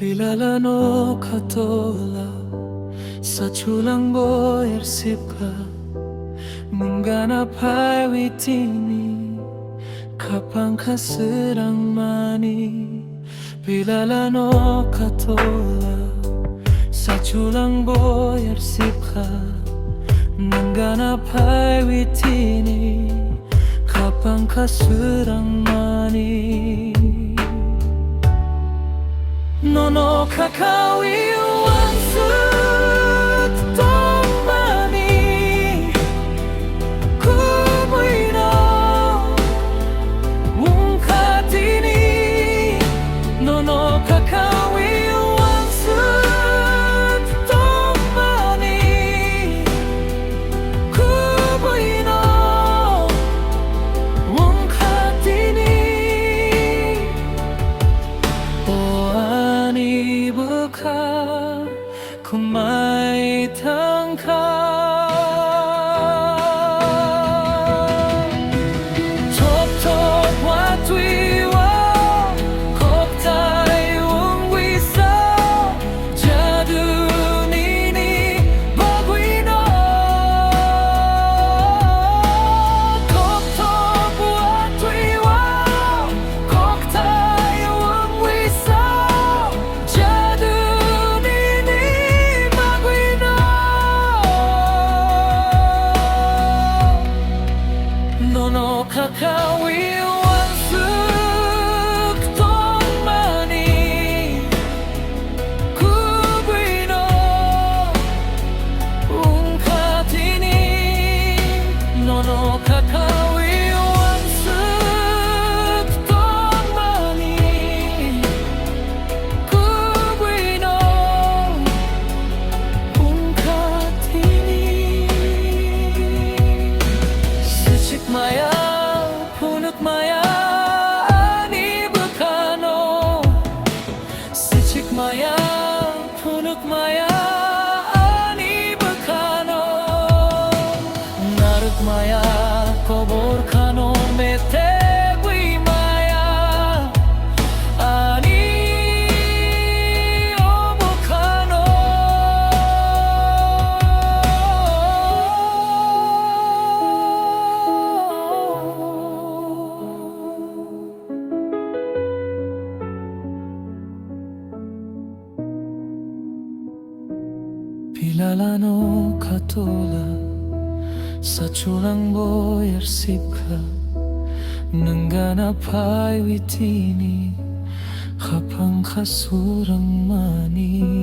Pilalano katola sa chulang boyer sipka Mengganap hai witini kapang kaserang mani Pilalano katola sa chulang boyer sipka Mengganap hai witini kapang kaserang mani Nono kakawi wansut tomani Kubuino wungkatini Nono kakawi wansut tomani Kubuino wungkatini Kumai tangka Top top watui wa Kop tai wong wisa Jadu nini baguino Kop top watui wa Kop tai wong wisa Jadu Nono kakawi wansuk tomani Kubuino ungkatini Nono kakawi wansuk tomani Kubuino ungkatini Sicik maya punuk maya ani bekano Sicik maya punuk maya ani bekano Naruk maya kobor kano metegui maya ani obokano Pilalano katola sa chulang boyer sipka Nengganap hai witini kapang kasurang mani